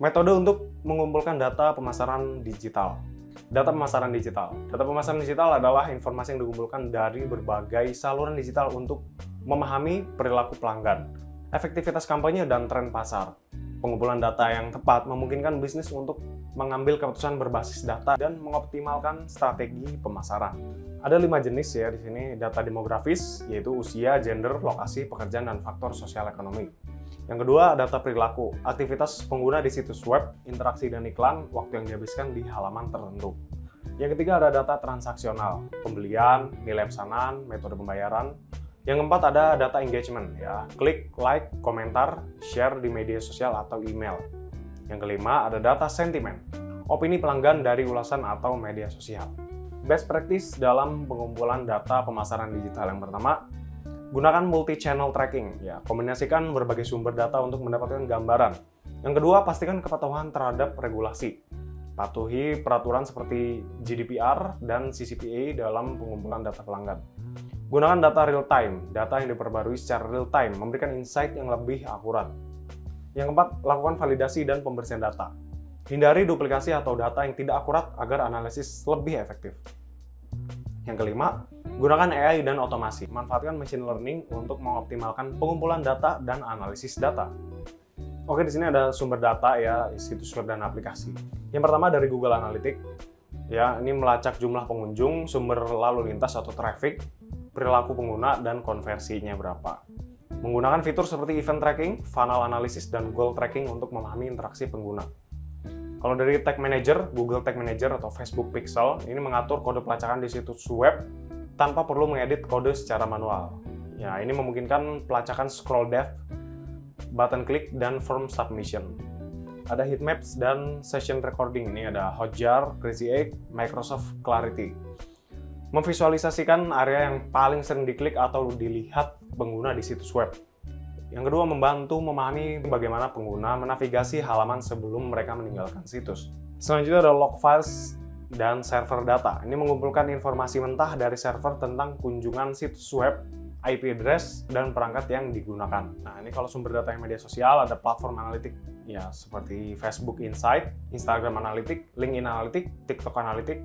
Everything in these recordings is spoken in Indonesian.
Metode untuk mengumpulkan data pemasaran digital. Data pemasaran digital. Data pemasaran digital adalah informasi yang dikumpulkan dari berbagai saluran digital untuk memahami perilaku pelanggan, efektivitas kampanye, dan tren pasar. Pengumpulan data yang tepat memungkinkan bisnis untuk mengambil keputusan berbasis data dan mengoptimalkan strategi pemasaran. Ada 5 jenis ya di sini data demografis, yaitu usia, gender, lokasi, pekerjaan, dan faktor sosial ekonomi. Yang kedua, data perilaku, aktivitas pengguna di situs web, interaksi dan iklan, waktu yang dihabiskan di halaman tertentu. Yang ketiga, ada data transaksional, pembelian, nilai pesanan, metode pembayaran. Yang keempat, ada data engagement, ya, klik, like, komentar, share di media sosial atau email. Yang kelima, ada data sentimen, opini pelanggan dari ulasan atau media sosial. Best practice dalam pengumpulan data pemasaran digital. Yang pertama, gunakan multi-channel tracking, ya, kombinasikan berbagai sumber data untuk mendapatkan gambaran. Yang kedua, pastikan kepatuhan terhadap regulasi. Patuhi peraturan seperti GDPR dan CCPA dalam pengumpulan data pelanggan. Gunakan data real-time, data yang diperbarui secara real-time, memberikan insight yang lebih akurat. Yang keempat, lakukan validasi dan pembersihan data. Hindari duplikasi atau data yang tidak akurat agar analisis lebih efektif. Yang kelima, gunakan AI dan otomasi. Manfaatkan machine learning untuk mengoptimalkan pengumpulan data dan analisis data. Oke, di sini ada sumber data ya, situs web dan aplikasi. Yang pertama dari Google Analytics. Ya, ini melacak jumlah pengunjung, sumber lalu lintas atau traffic, perilaku pengguna, dan konversinya berapa. Menggunakan fitur seperti event tracking, funnel analysis, dan goal tracking untuk memahami interaksi pengguna. Kalau dari Tag Manager, Google Tag Manager atau Facebook Pixel, ini mengatur kode pelacakan di situs web tanpa perlu mengedit kode secara manual. Ya, ini memungkinkan pelacakan scroll depth, button click, dan form submission. Ada heatmaps dan session recording. Ini ada Hotjar, Crazy Egg, Microsoft Clarity. Memvisualisasikan area yang paling sering diklik atau dilihat pengguna di situs web. Yang kedua, membantu memahami bagaimana pengguna menavigasi halaman sebelum mereka meninggalkan situs. Selanjutnya ada log files dan server data. Ini mengumpulkan informasi mentah dari server tentang kunjungan situs web, IP address, dan perangkat yang digunakan. Nah, ini kalau sumber data yang media sosial, ada platform analitik ya seperti Facebook Insight, Instagram Analytics, LinkedIn Analytics, TikTok Analytics,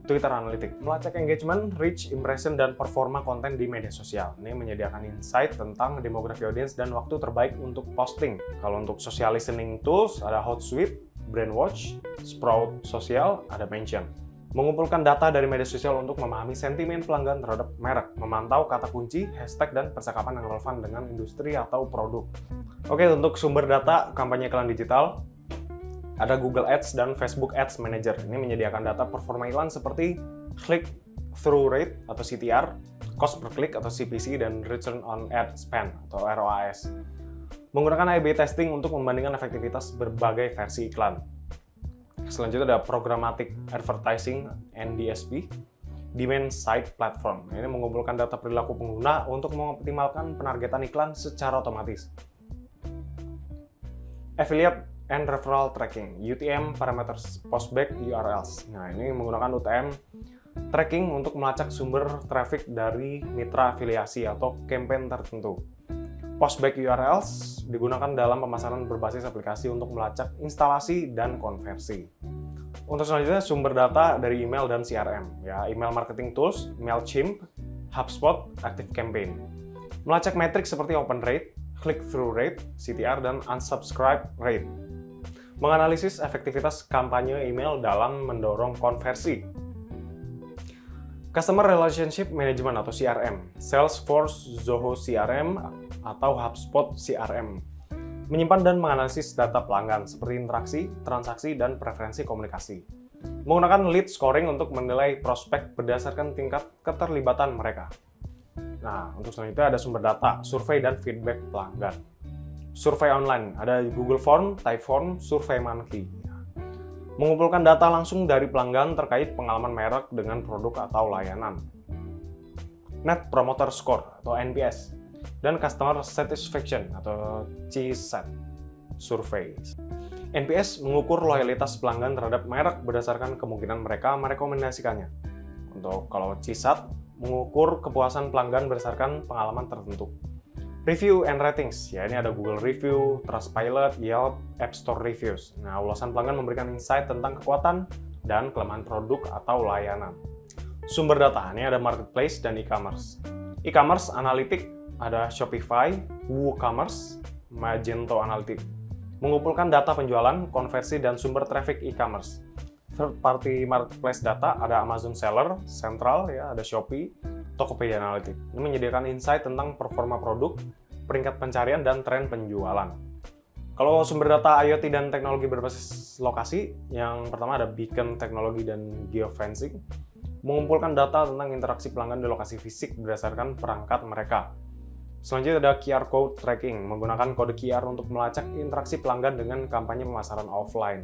Twitter Analytics. Melacak engagement, reach, impression, dan performa konten di media sosial. Ini menyediakan insight tentang demografi audiens dan waktu terbaik untuk posting. Kalau untuk social listening tools, ada Hootsuite, Brandwatch, Sprout Social, ada Mention. Mengumpulkan data dari media sosial untuk memahami sentimen pelanggan terhadap merek, memantau kata kunci, hashtag, dan percakapan yang relevan dengan industri atau produk. Oke, untuk sumber data kampanye iklan digital, ada Google Ads dan Facebook Ads Manager. Ini menyediakan data performa iklan seperti click-through rate atau CTR, cost per click atau CPC, dan return on ad spend atau ROAS. Menggunakan A/B testing untuk membandingkan efektivitas berbagai versi iklan. Selanjutnya ada Programmatic Advertising (DSP), Demand Side Platform. Ini mengumpulkan data perilaku pengguna untuk mengoptimalkan penargetan iklan secara otomatis. Affiliate and Referral Tracking, UTM Parameters Postback URLs. Nah, ini menggunakan UTM tracking untuk melacak sumber traffic dari mitra afiliasi atau campaign tertentu. Postback URLs digunakan dalam pemasaran berbasis aplikasi untuk melacak instalasi dan konversi. Untuk selanjutnya, sumber data dari email dan CRM, ya, email marketing tools, Mailchimp, HubSpot, ActiveCampaign. Melacak metrik seperti open rate, click-through rate, CTR, dan unsubscribe rate. Menganalisis efektivitas kampanye email dalam mendorong konversi. Customer Relationship Management atau CRM, Salesforce Zoho CRM atau HubSpot CRM. Menyimpan dan menganalisis data pelanggan seperti interaksi, transaksi, dan preferensi komunikasi. Menggunakan lead scoring untuk menilai prospek berdasarkan tingkat keterlibatan mereka. Nah, untuk selanjutnya ada sumber data, survei, dan feedback pelanggan. Survei online, ada Google Form, Typeform, SurveyMonkey. Mengumpulkan data langsung dari pelanggan terkait pengalaman merek dengan produk atau layanan. Net Promoter Score atau NPS, dan Customer Satisfaction atau CSAT survei. NPS mengukur loyalitas pelanggan terhadap merek berdasarkan kemungkinan mereka merekomendasikannya. Untuk kalau CSAT mengukur kepuasan pelanggan berdasarkan pengalaman tertentu. Review and ratings, ya ini ada Google Review, Trustpilot, Yelp, App Store Reviews. Nah, ulasan pelanggan memberikan insight tentang kekuatan dan kelemahan produk atau layanan. Sumber data, ini ada Marketplace dan e-commerce. E-commerce Analytics, ada Shopify, WooCommerce, Magento Analytics. Mengumpulkan data penjualan, konversi, dan sumber traffic e-commerce. Third party marketplace data, ada Amazon Seller, Central, ya, ada Shopee, Tokopedia Analytics. Ini menyediakan insight tentang performa produk, peringkat pencarian, dan tren penjualan. Kalau sumber data IoT dan teknologi berbasis lokasi, yang pertama ada Beacon Teknologi dan Geofencing, mengumpulkan data tentang interaksi pelanggan di lokasi fisik berdasarkan perangkat mereka. Selanjutnya ada QR Code Tracking, menggunakan kode QR untuk melacak interaksi pelanggan dengan kampanye pemasaran offline.